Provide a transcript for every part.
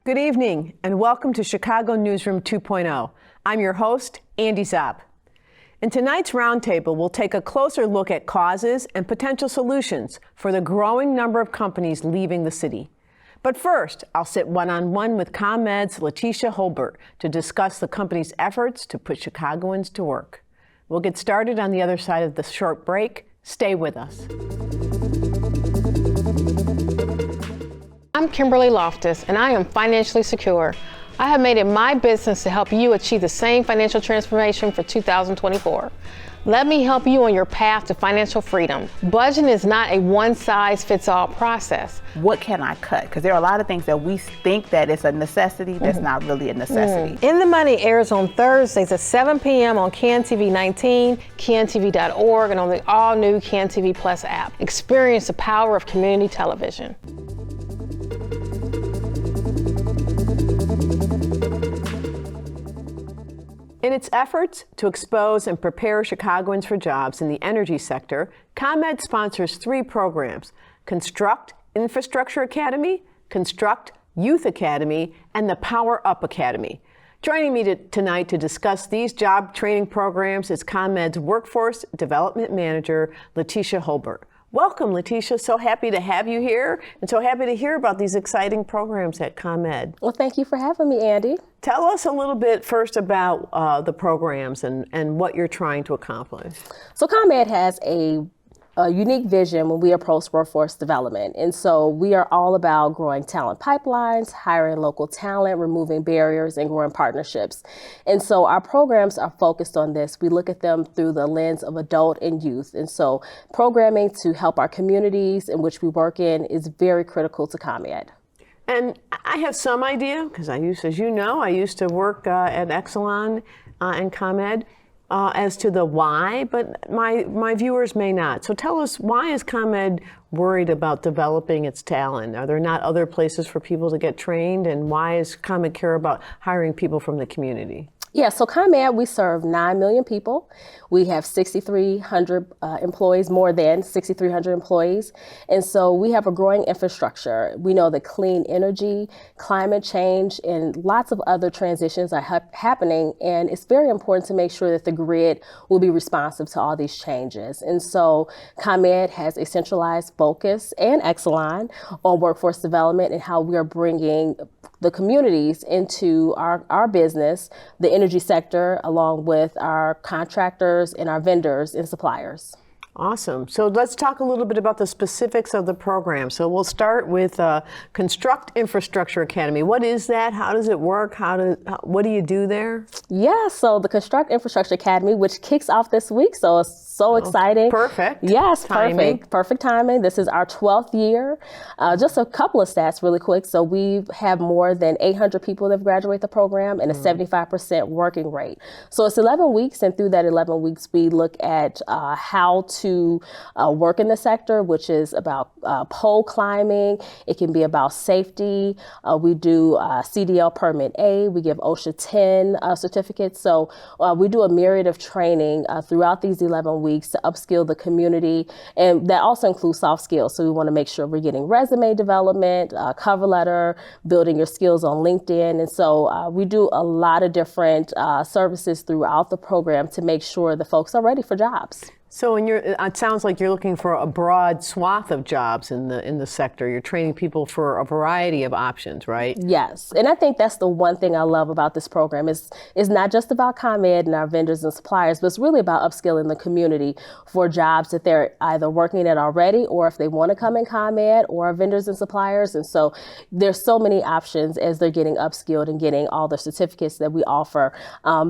Good evening and welcome to Chicago Newsroom 2.0. I'm your host, Andy Zopp. In tonight's roundtable, we'll take a closer look at causes and potential solutions for the growing number of companies leaving the city. But first, I'll sit one-on-one with ComEd's Laticia Holbert to discuss the company's efforts to put Chicagoans to work. We'll get started on the other side of the short break. Stay with us. I'm Kimberly Loftus, and I am financially secure. I have made it my business to help you achieve the same financial transformation for 2024. Let me help you on your path to financial freedom. Budgeting is not a one-size-fits-all process. What can I cut? Because there are a lot of things that we think that it's a necessity that's not really a necessity. In the Money airs on Thursdays at 7 p.m. on CAN-TV 19, CANTV.org, and on the all-new CAN-TV Plus app. Experience the power of community television. In its efforts to expose and prepare Chicagoans for jobs in the energy sector, ComEd sponsors 3 programs: Construct Infrastructure Academy, Construct Youth Academy, and the Power Up Academy. Joining me tonight to discuss these job training programs is ComEd's Workforce Development Manager, Laticia Holbert. Welcome, Laticia. So happy to have you here and so happy to hear about these exciting programs at ComEd. Well, thank you for having me, Andy. Tell us a little bit first about the programs and what you're trying to accomplish. So ComEd has a unique vision when we approach workforce development. And so we are all about growing talent pipelines, hiring local talent, removing barriers, and growing partnerships. And so our programs are focused on this. We look at them through the lens of adult and youth. And so programming to help our communities in which we work in is very critical to ComEd. And I have some idea, because as you know, I used to work at Exelon and ComEd. As to the why, but my viewers may not. So tell us, why is ComEd worried about developing its talent? Are there not other places for people to get trained? And why does ComEd care about hiring people from the community? Yeah, so ComEd, we serve 9 million people. We have 6,300 employees, more than 6,300 employees. And so we have a growing infrastructure. We know that clean energy, climate change, and lots of other transitions are happening. And it's very important to make sure that the grid will be responsive to all these changes. And so ComEd has a centralized focus, and Exelon, on workforce development and how we are bringing the communities into our business, the energy sector, along with our contractors and our vendors and suppliers. Awesome. So let's talk a little bit about the specifics of the program. So we'll start with Construct Infrastructure Academy. What is that? How does it work? What do you do there? Yeah, so the Construct Infrastructure Academy, which kicks off this week, so it's so exciting. Perfect. Yes, timing. Perfect timing. This is our 12th year. Just a couple of stats really quick. So we have more than 800 people that graduate the program and a 75% working rate. So it's 11 weeks, and through that 11 weeks, we look at how to work in the sector, which is about pole climbing. It can be about safety. We do CDL Permit A. We give OSHA 10 certificates. So we do a myriad of training throughout these 11 weeks to upskill the community. And that also includes soft skills. So we want to make sure we're getting resume development, cover letter, building your skills on LinkedIn. And so we do a lot of different services throughout the program to make sure the folks are ready for jobs. So it sounds like you're looking for a broad swath of jobs in the sector. You're training people for a variety of options, right? Yes, and I think that's the one thing I love about this program is not just about ComEd and our vendors and suppliers, but it's really about upskilling the community for jobs that they're either working at already, or if they want to come in ComEd, or our vendors and suppliers. And so there's so many options as they're getting upskilled and getting all the certificates that we offer.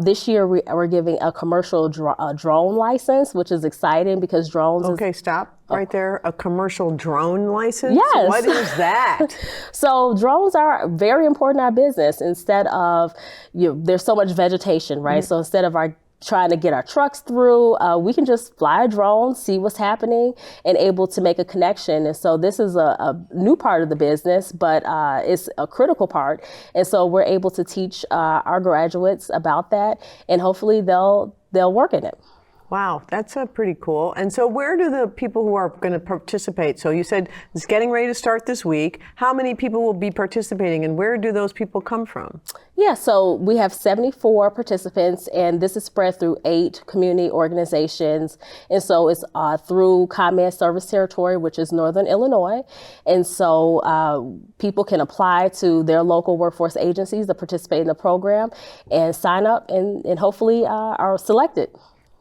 This year we're giving a commercial drone license, which is exciting because drones. Okay, stop right there. A commercial drone license? Yes. What is that? So drones are very important in our business. Instead of, there's so much vegetation, right? So instead of trying to get our trucks through, we can just fly a drone, see what's happening, and able to make a connection. And so this is a new part of the business, but it's a critical part. And so we're able to teach our graduates about that, and hopefully they'll work in it. Wow, that's pretty cool. And so where do the people who are going to participate, so you said it's getting ready to start this week, how many people will be participating and where do those people come from? Yeah, so we have 74 participants, and this is spread through 8 community organizations. And so it's through ComEd Service Territory, which is Northern Illinois. And so people can apply to their local workforce agencies to participate in the program and sign up and hopefully are selected.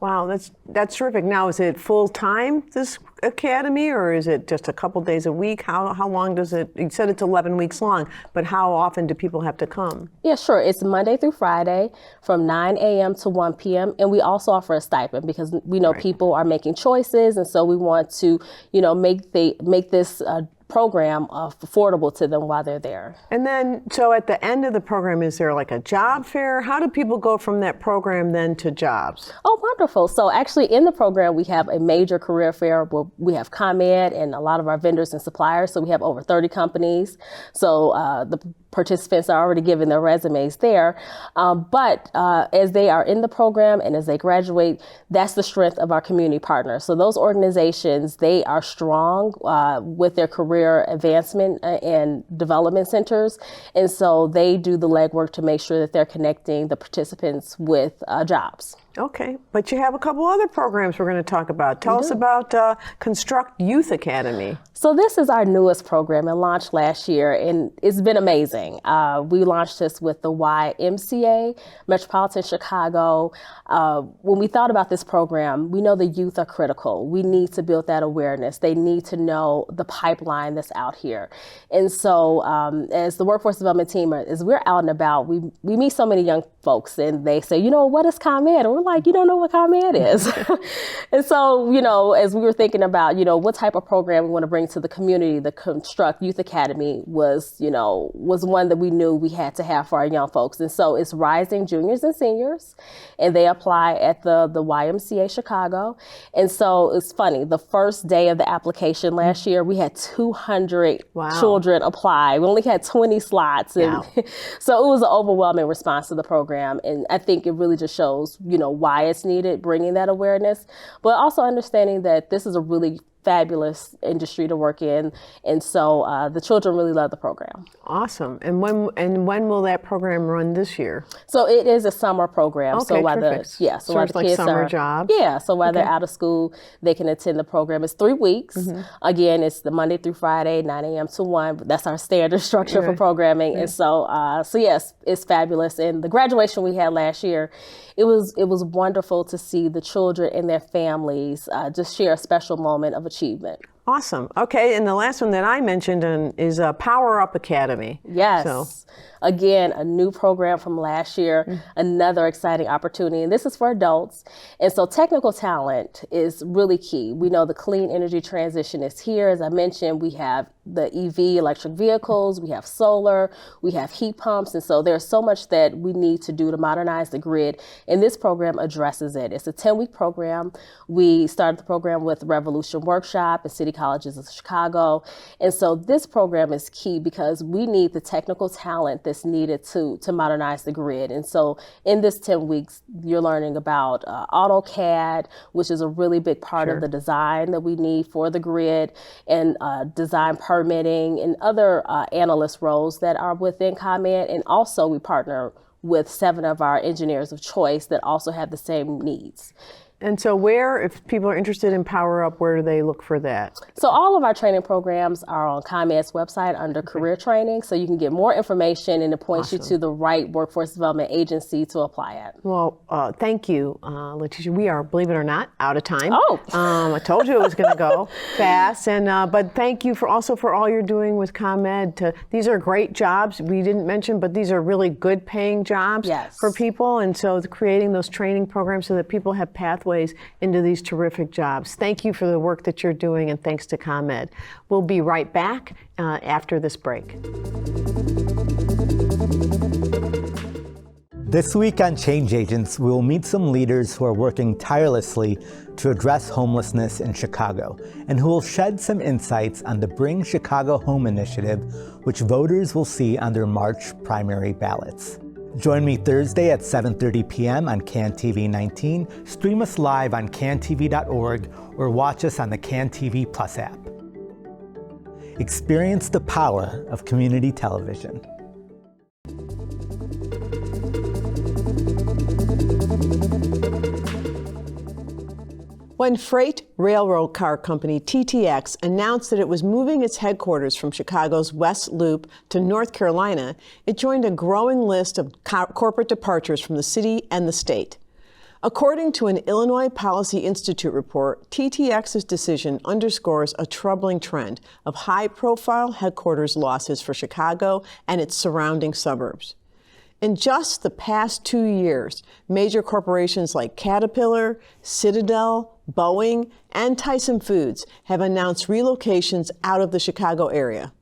Wow, that's terrific. Now, is it full-time, this academy, or is it just a couple days a week? How long does it, you said it's 11 weeks long, but how often do people have to come? Yeah, sure. It's Monday through Friday from 9 a.m. to 1 p.m. And we also offer a stipend because we know people are making choices. And so we want to, make this program affordable to them while they're there. And then, so at the end of the program, is there like a job fair? How do people go from that program then to jobs? Oh, wonderful. So actually in the program, we have a major career fair where we have ComEd and a lot of our vendors and suppliers. So we have over 30 companies. So the participants are already giving their resumes there. But as they are in the program and as they graduate, that's the strength of our community partners. So those organizations, they are strong with their career advancement and development centers. And so they do the legwork to make sure that they're connecting the participants with jobs. Okay, but you have a couple other programs we're going to talk about. Tell us about Construct Youth Academy. So this is our newest program and launched last year, and it's been amazing. We launched this with the YMCA, Metropolitan Chicago. When we thought about this program, we know the youth are critical. We need to build that awareness. They need to know the pipeline that's out here. And so as the workforce development team, as we're out and about, we meet so many young folks and they say, what is ComEd? And we're like, you don't know what ComEd is. And so, as we were thinking about, what type of program we want to bring to the community, the Construct Youth Academy was one that we knew we had to have for our young folks. And so it's rising juniors and seniors, and they apply at the YMCA Chicago. And so it's funny, the first day of the application last year, we had 200 children apply. We only had 20 slots. And so it was an overwhelming response to the program. And I think it really just shows, why it's needed, bringing that awareness, but also understanding that this is a really fabulous industry to work in, and so the children really love the program. Awesome. And when will that program run this year? So it is a summer program. Okay, so while terrific. so while the like kids summer are jobs. Yeah. So while they're out of school, they can attend the program. It's 3 weeks. Again, it's the Monday through Friday, 9 a.m. to 1. But that's our standard structure for programming. And so yes, it's fabulous. And the graduation we had last year, it was wonderful to see the children and their families just share a special moment of achievement. Awesome. Okay, and the last one that I mentioned is Power Up Academy. Yes. So. Again, a new program from last year, another exciting opportunity, and this is for adults. And so technical talent is really key. We know the clean energy transition is here. As I mentioned, we have the EV, electric vehicles, we have solar, we have heat pumps, and so there's so much that we need to do to modernize the grid, and this program addresses it. It's a 10-week program. We started the program with Revolution Workshop at City Colleges of Chicago, and so this program is key because we need the technical talent that's needed to modernize the grid. And so in this 10 weeks, you're learning about AutoCAD, which is a really big part of the design that we need for the grid, and design permitting and other analyst roles that are within ComEd. And also we partner with 7 of our engineers of choice that also have the same needs. And so if people are interested in Power Up, where do they look for that? So all of our training programs are on ComEd's website under career training, so you can get more information and it points you to the right workforce development agency to apply at. Well, thank you, Laticia. We are, believe it or not, out of time. Oh. I told you it was going to go fast. And but thank you for all you're doing with ComEd. These are great jobs. We didn't mention, but these are really good paying jobs for people. And so creating those training programs so that people have pathways into these terrific jobs. Thank you for the work that you're doing, and thanks to ComEd. We'll be right back after this break. This week on Change Agents, we will meet some leaders who are working tirelessly to address homelessness in Chicago, and who will shed some insights on the Bring Chicago Home initiative, which voters will see on their March primary ballots. Join me Thursday at 7:30 p.m. on CAN-TV 19, stream us live on cantv.org, or watch us on the CAN-TV Plus app. Experience the power of community television. When freight railroad car company TTX announced that it was moving its headquarters from Chicago's West Loop to North Carolina, it joined a growing list of corporate departures from the city and the state. According to an Illinois Policy Institute report, TTX's decision underscores a troubling trend of high-profile headquarters losses for Chicago and its surrounding suburbs. In just the past 2 years, major corporations like Caterpillar, Citadel, Boeing, and Tyson Foods have announced relocations out of the Chicago area.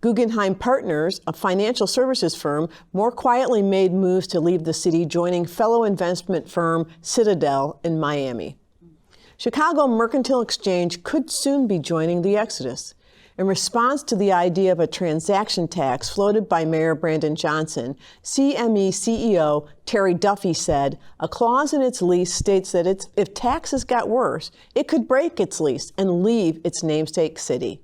Guggenheim Partners, a financial services firm, more quietly made moves to leave the city, joining fellow investment firm Citadel in Miami. Chicago Mercantile Exchange could soon be joining the exodus. In response to the idea of a transaction tax floated by Mayor Brandon Johnson, CME CEO Terry Duffy said, a clause in its lease states that if taxes got worse, it could break its lease and leave its namesake city.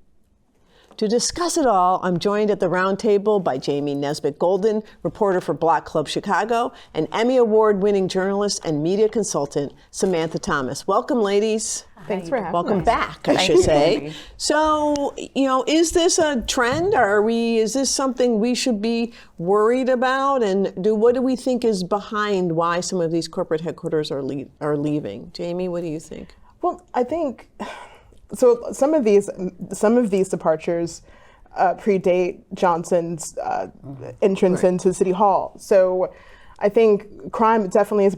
To discuss it all, I'm joined at the round table by Jamie Nesbitt Golden, reporter for Block Club Chicago, and Emmy Award-winning journalist and media consultant, Samantha Thomas. Welcome, ladies. Thanks for having us. Welcome back, I should say. So, is this a trend? Is this something we should be worried about? And what do we think is behind why some of these corporate headquarters are leaving? Jamie, what do you think? Well, I think so. Some of these departures predate Johnson's entrance into City Hall. So I think crime definitely is,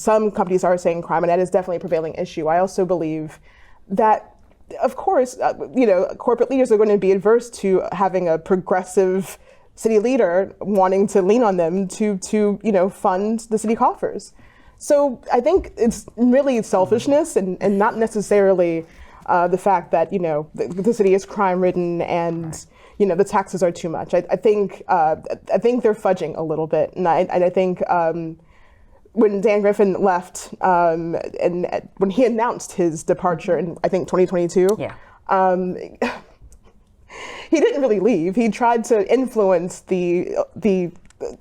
some companies are saying crime, and that is definitely a prevailing issue. I also believe that, of course, corporate leaders are going to be adverse to having a progressive city leader wanting to lean on them to fund the city coffers. So I think it's really selfishness and not necessarily the fact that, the city is crime-ridden and the taxes are too much. I think they're fudging a little bit, and I think when Dan Griffin left and when he announced his departure in I think 2022, he didn't really leave. He tried to influence the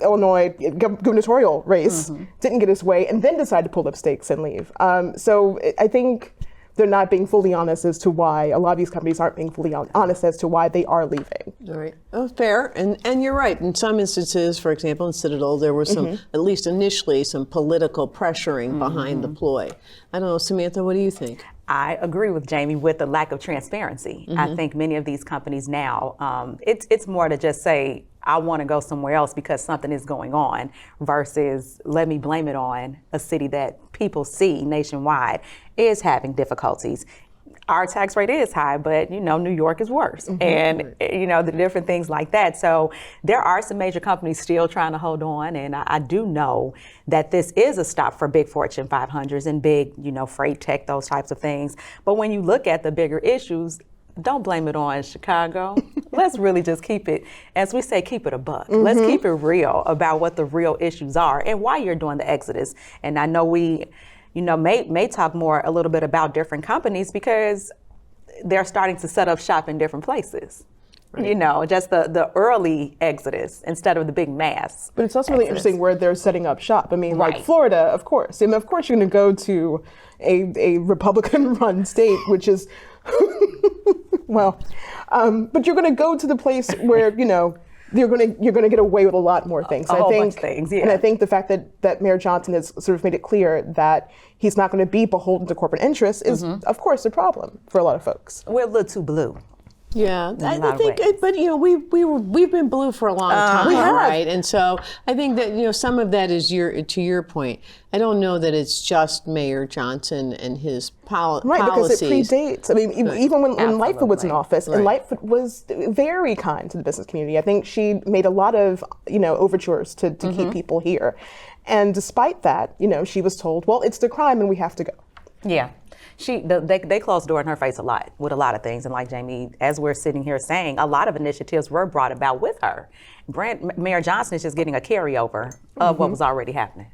Illinois gubernatorial race, didn't get his way, and then decided to pull up stakes and leave. So I think they're not being fully honest as to why, a lot of these companies aren't being fully honest as to why they are leaving. All right. Oh, fair. And you're right. In some instances, for example, in Citadel, there was some, at least initially, some political pressuring behind the ploy. I don't know, Samantha, what do you think? I agree with Jamie with the lack of transparency. I think many of these companies now, it's more to just say, I want to go somewhere else because something is going on, versus let me blame it on a city that people see nationwide is having difficulties. Our tax rate is high, but New York is worse, and the different things like that. So there are some major companies still trying to hold on, and I do know that this is a stop for big Fortune 500s and big, freight tech, those types of things. But when you look at the bigger issues, don't blame it on Chicago. Let's really just keep it, as we say, keep it a buck. Let's keep it real about what the real issues are and why you're doing the exodus. And I know we, may talk more a little bit about different companies because they're starting to set up shop in different places. Right. Just the early exodus instead of the big mass. But it's also really interesting where they're setting up shop. I mean, like Florida, of course. And of course you're going to go to a Republican-run state, which is but you're going to go to the place where you're going to get away with a lot more things. A whole bunch of things, yeah. And I think the fact that Mayor Johnson has sort of made it clear that he's not going to be beholden to corporate interests is, of course, a problem for a lot of folks. We're a little too blue. Yeah, I think, but we've been blue for a long time, right? And so I think that some of that is to your point. I don't know that it's just Mayor Johnson and his policies. Right, because it predates. I mean, even when Lightfoot was in office, and Lightfoot was very kind to the business community. I think she made a lot of overtures to keep people here, and despite that, she was told, well, it's the crime and we have to go. Yeah. They closed the door in her face a lot with a lot of things. And like Jamie, as we're sitting here saying, a lot of initiatives were brought about with her. Mayor Johnson is just getting a carryover of what was already happening.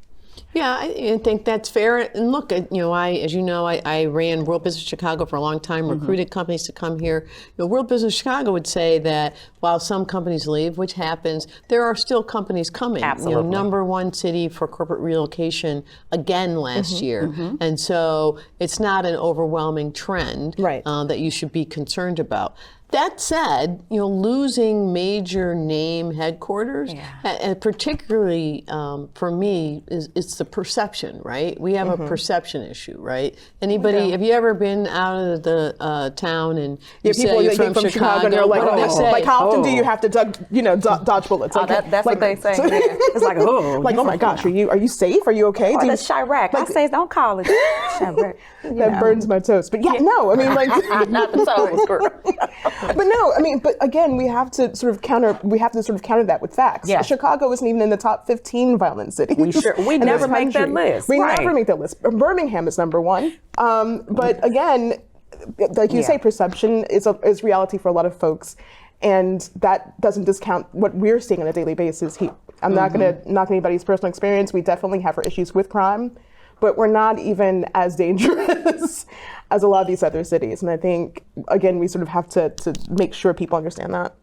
Yeah, I think that's fair. And look, as you know, I ran World Business Chicago for a long time, recruited companies to come here. World Business Chicago would say that while some companies leave, which happens, there are still companies coming. Absolutely. Number one city for corporate relocation again last year. And so it's not an overwhelming trend that you should be concerned about. That said, losing major name headquarters, and particularly for me, it's the perception, right? We have a perception issue, right? Anybody, have you ever been out of the town and you say you're from Chicago, and they're like, what do they say? like how often do you have to dodge bullets? Like, that's what they say. It's like, like, oh my gosh, are you safe? Are you okay? Oh, that's Chirac. I say, don't call it Chirac. That burns my toast. But no, I mean, like, not the toast, girl. But no, I mean, but again, we have to sort of counter that with facts. Yeah. Chicago isn't even in the top 15 violent cities. We never make that list. We never make that list. Birmingham is number one. But again, like you say, perception is reality for a lot of folks. And that doesn't discount what we're seeing on a daily basis. I'm not going to knock anybody's personal experience. We definitely have our issues with crime, but we're not even as dangerous as a lot of these other cities. And I think, again, we sort of have to make sure people understand that.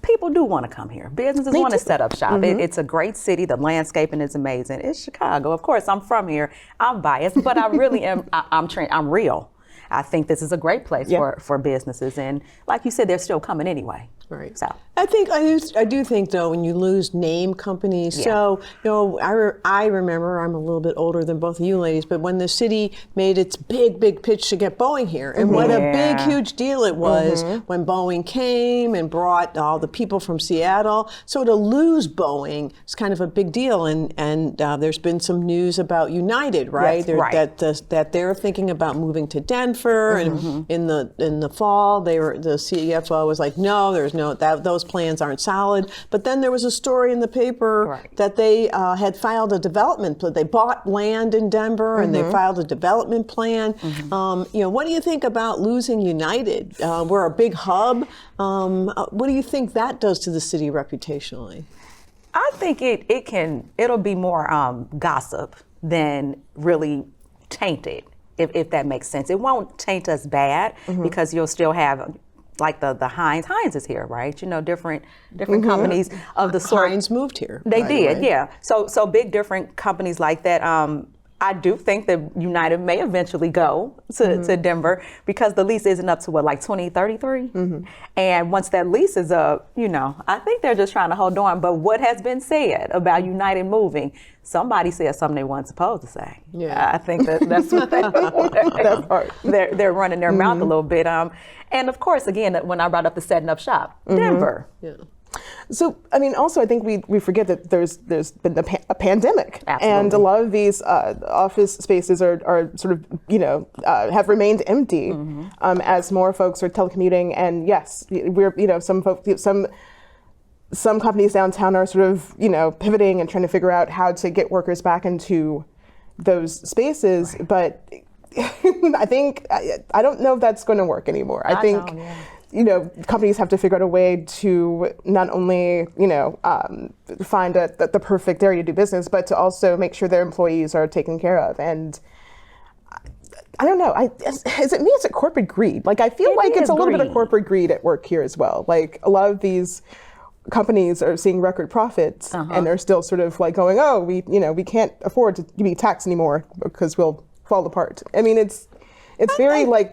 People do want to come here. Businesses want to set up shop. It's a great city. The landscaping is amazing. It's Chicago. Of course, I'm from here. I'm biased, but I really am. I'm real. I think this is a great place for businesses. And like you said, they're still coming anyway. Right. So I do think though, when you lose name companies, so I remember, I'm a little bit older than both of you ladies, but when the city made its big pitch to get Boeing here, and what a big huge deal it was when Boeing came and brought all the people from Seattle. So to lose Boeing is kind of a big deal, and there's been some news about United, right? Yes, that they're thinking about moving to Denver, and in the fall the CFO was like, no, there's those plans aren't solid. But then there was a story in the paper that they had filed a development plan. They bought land in Denver and they filed a development plan. What do you think about losing United? We're a big hub. What do you think that does to the city reputationally? I think it'll be more gossip than really tainted, if that makes sense. It won't taint us bad because you'll still have like the Heinz. Heinz is here, right? Different companies of the sort. Heinz moved here. They did, yeah. So big different companies like that. I do think that United may eventually go to Denver because the lease isn't up to like 2033. And once that lease is up, I think they're just trying to hold on. But what has been said about United moving, somebody said something they weren't supposed to say. Yeah. I think that's what they're running their mouth a little bit. And of course, again, when I brought up the setting up shop, Denver. Yeah. So, I mean, also, I think we forget that there's been a pandemic. Absolutely. And a lot of these office spaces are sort of, have remained empty as more folks are telecommuting. And yes, some companies downtown are sort of, pivoting and trying to figure out how to get workers back into those spaces. But I think, I don't know if that's going to work anymore. I think companies have to figure out a way to not only, find the perfect area to do business, but to also make sure their employees are taken care of. And I don't know, is it me? Is it corporate greed? Like, I feel like it's a little bit of corporate greed at work here as well. Like, a lot of these companies are seeing record profits and they're still sort of like going, oh, we can't afford to be taxed anymore because we'll fall apart. I mean, it's very I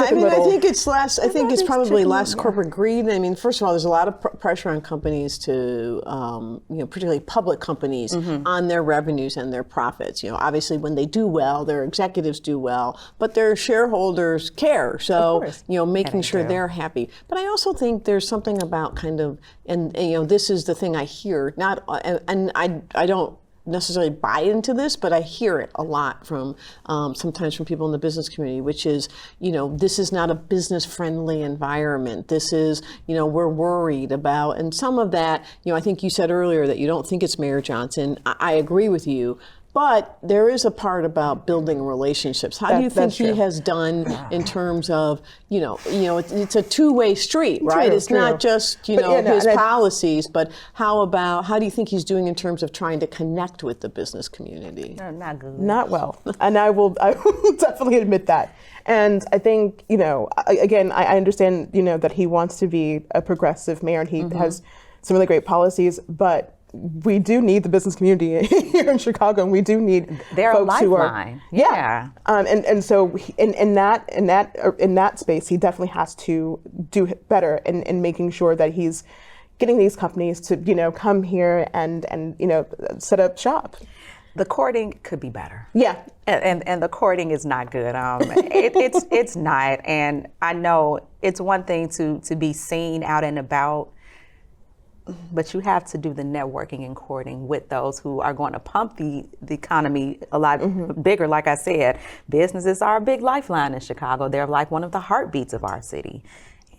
think it's less. I think it's probably less corporate greed. I mean, first of all, there's a lot of pressure on companies to, particularly public companies, on their revenues and their profits. Obviously, when they do well, their executives do well, but their shareholders care. So, making sure they're happy. But I also think there's something about and this is the thing I hear. I don't necessarily buy into this, but I hear it a lot from sometimes from people in the business community, which is, this is not a business-friendly environment. This is, we're worried about, and some of that, I think you said earlier that you don't think it's Mayor Johnson. I agree with you. But there is a part about building relationships. How do you think he has done in terms of, it's a two-way street, right? True, it's not just, his policies, but how do you think he's doing in terms of trying to connect with the business community? Not good. Not well. And I will definitely admit that. And I think, again, I understand, that he wants to be a progressive mayor and he has some really great policies, but we do need the business community here in Chicago, and we do need They're folks a who are lifeline. Yeah. And so in that space, he definitely has to do better in making sure that he's getting these companies to come here and set up shop. The courting could be better. Yeah. And the courting is not good. It's not. And I know it's one thing to be seen out and about, but you have to do the networking and courting with those who are going to pump the economy a lot bigger. Like I said, businesses are a big lifeline in Chicago. They're like one of the heartbeats of our city.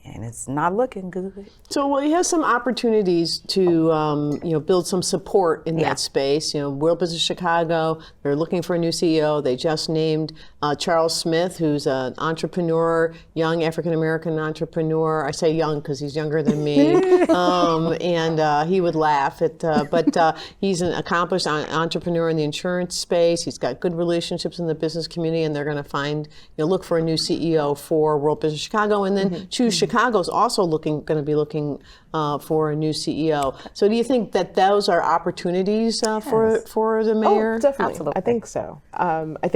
And it's not looking good. So he has some opportunities to, build some support in that space. World Business Chicago, they're looking for a new CEO. They just named Charles Smith, who's an entrepreneur, young African-American entrepreneur. I say young because he's younger than me. And he would laugh but he's an accomplished entrepreneur in the insurance space. He's got good relationships in the business community, and they're going to look for a new CEO for World Business Chicago, and then choose Chicago's also going to be looking for a new CEO. So do you think that those are opportunities for the mayor? Oh, definitely. Absolutely. I think so. I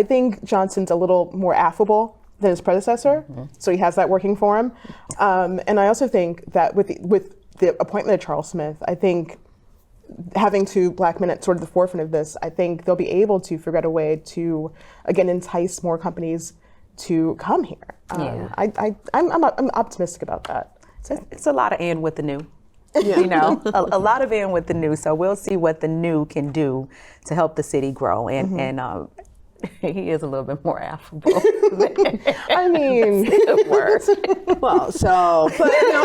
think Johnson's a little more affable than his predecessor, so he has that working for him. And I also think that with the appointment of Charles Smith, I think having two black men at sort of the forefront of this, I think they'll be able to figure out a way to, again, entice more companies to come here. I'm optimistic about that. It's a lot of in with the new. A lot of in with the new. So we'll see what the new can do to help the city grow. And he is a little bit more affable. I mean,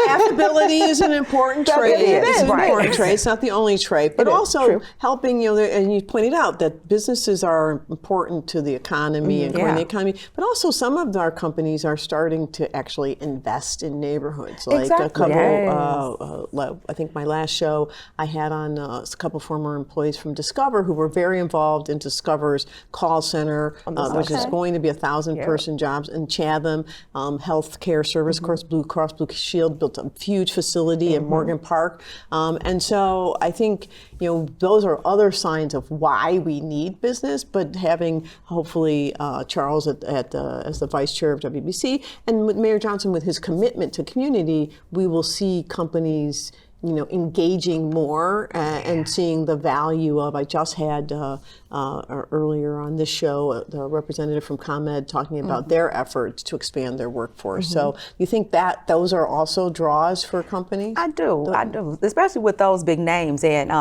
affability is an important trait. It's an important trait. It's not the only trait, but also helping. And you pointed out that businesses are important to the economy and growing the economy. But also, some of our companies are starting to actually invest in neighborhoods. Like a couple. I think my last show I had on a couple former employees from Discover who were very involved in Discover's call center. Which is going to be 1,000-person jobs in Chatham, healthcare service. Of course, Blue Cross Blue Shield built a huge facility in Morgan Park, and so I think those are other signs of why we need business. But having hopefully Charles as the vice chair of WBC, and with Mayor Johnson with his commitment to community, we will see companies engaging more and seeing the value of. I just had earlier on this show the representative from ComEd talking about their efforts to expand their workforce. So you think that those are also draws for companies? I do, especially with those big names, and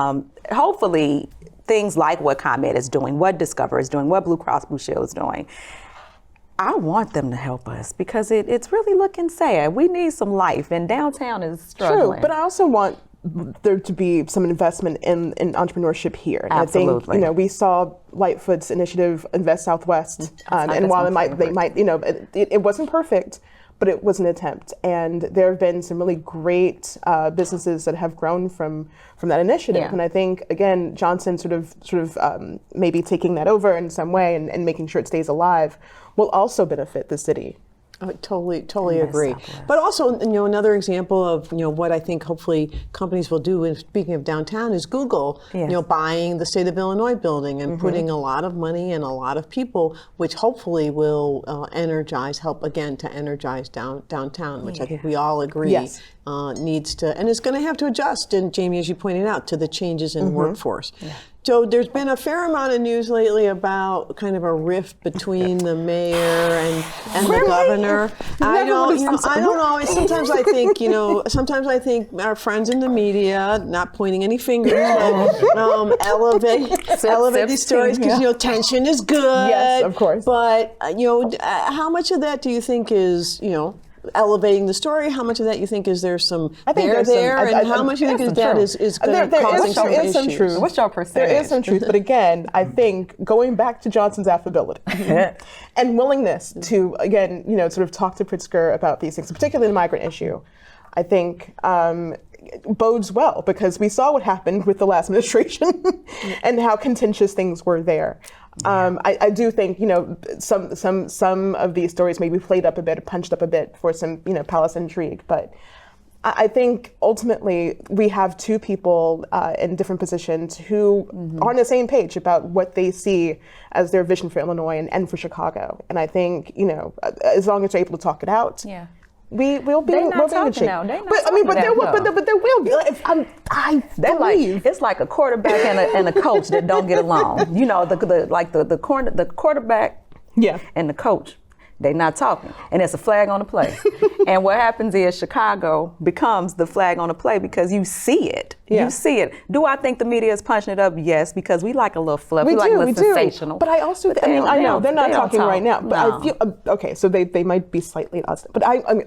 hopefully things like what ComEd is doing, what Discover is doing, what Blue Cross Blue Shield is doing. I want them to help us because it's really looking sad. We need some life, and downtown is struggling. True, but I also want there to be some investment in entrepreneurship here. And Absolutely. I think we saw Lightfoot's initiative, Invest Southwest, and while it wasn't perfect, but it was an attempt. And there have been some really great businesses that have grown from that initiative. Yeah. And I think, again, Johnson sort of maybe taking that over in some way and making sure it stays alive will also benefit the city. I totally agree. But also, another example of what I think hopefully companies will do. And speaking of downtown, is Google, buying the State of Illinois building and putting a lot of money and a lot of people, which hopefully will help again to energize downtown, which I think we all agree needs to, and it's going to have to adjust. And Jamie, as you pointed out, to the changes in workforce. Yeah. So there's been a fair amount of news lately about kind of a rift between the mayor and the governor. I don't know. Sometimes I think our friends in the media, not pointing any fingers, elevate these stories because tension is good. Yes, of course. But how much of that do you think is elevating the story? How much of that you think is there some I think there there's some- there, and how much you think is that is going to causing some there is some issues? truth. What's your percentage? There is some truth, but again, I think going back to Johnson's affability and willingness to, again, sort of talk to Pritzker about these things, particularly the migrant issue, I think bodes well, because we saw what happened with the last administration and how contentious things were there. I do think some of these stories maybe played up a bit, punched up a bit for some palace intrigue, but I think ultimately we have two people in different positions who are on the same page about what they see as their vision for Illinois and for Chicago. And I think as long as they're able to talk it out, we'll be in good shape. Now. They not But I mean, but there will be. I believe it's like a quarterback and a coach that don't get along. The quarterback and the coach. They're not talking, and it's a flag on the play. And what happens is Chicago becomes the flag on the play because you see it. Yeah. You see it. Do I think the media is punching it up? Yes, because we like a little fluff. We like a little sensational. But I also, I know they're not talking right now. But No. I feel okay. So they might be slightly us. But I'm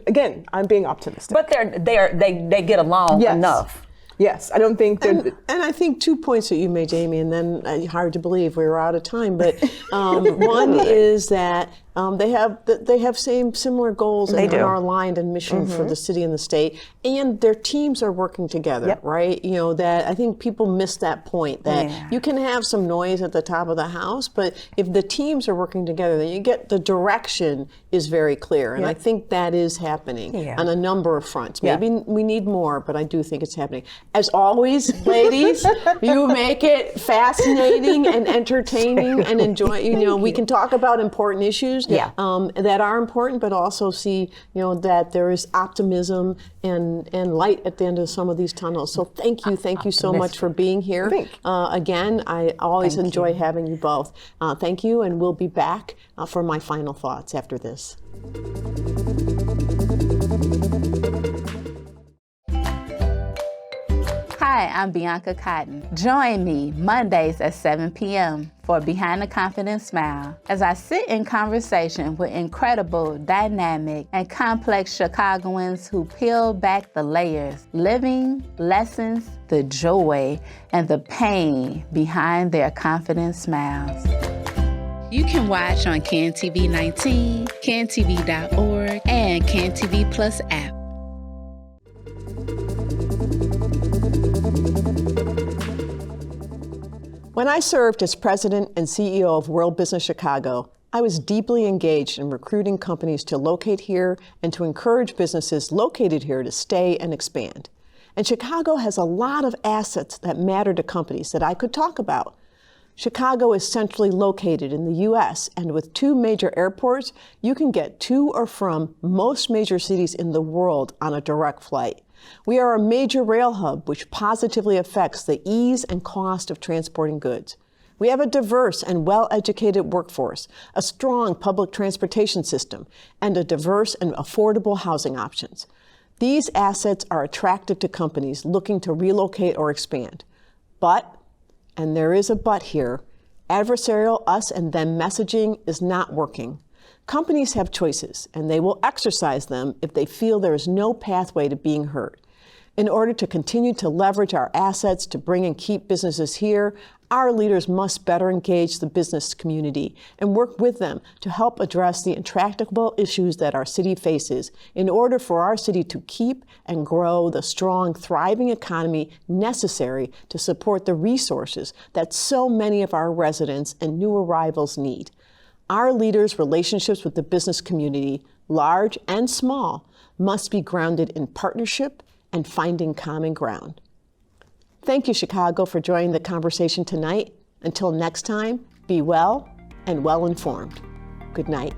being optimistic. But they get along enough. Yes, I don't think they're. And I think 2 points that you made, Jamie, and then hard to believe we were out of time. But one is that they have similar goals and are aligned in mission for the city and the state, and their teams are working together, right? That I think people miss that point that you can have some noise at the top of the house, but if the teams are working together, then you get the direction is very clear, and I think that is happening on a number of fronts. Maybe we need more, but I do think it's happening. As always, ladies, you make it fascinating and entertaining and enjoy. We can talk about important issues that are important, but also see that there is optimism and light at the end of some of these tunnels. So thank you so much for being here. Again, I always enjoy having you both. Thank you, and we'll be back for my final thoughts after this. Hi, I'm Bianca Cotton. Join me Mondays at 7 p.m. for Behind the Confident Smile as I sit in conversation with incredible, dynamic, and complex Chicagoans who peel back the layers, living lessons, the joy, and the pain behind their confident smiles. You can watch on CanTV 19, cantv.org, and CanTV Plus app. When I served as president and CEO of World Business Chicago, I was deeply engaged in recruiting companies to locate here and to encourage businesses located here to stay and expand. And Chicago has a lot of assets that matter to companies that I could talk about. Chicago is centrally located in the U.S., and with 2 major airports, you can get to or from most major cities in the world on a direct flight. We are a major rail hub, which positively affects the ease and cost of transporting goods. We have a diverse and well-educated workforce, a strong public transportation system, and a diverse and affordable housing options. These assets are attractive to companies looking to relocate or expand. But, and there is a but here, adversarial us and them messaging is not working. Companies have choices, and they will exercise them if they feel there is no pathway to being heard. In order to continue to leverage our assets to bring and keep businesses here, our leaders must better engage the business community and work with them to help address the intractable issues that our city faces in order for our city to keep and grow the strong, thriving economy necessary to support the resources that so many of our residents and new arrivals need. Our leaders' relationships with the business community, large and small, must be grounded in partnership and finding common ground. Thank you, Chicago, for joining the conversation tonight. Until next time, be well and well informed. Good night.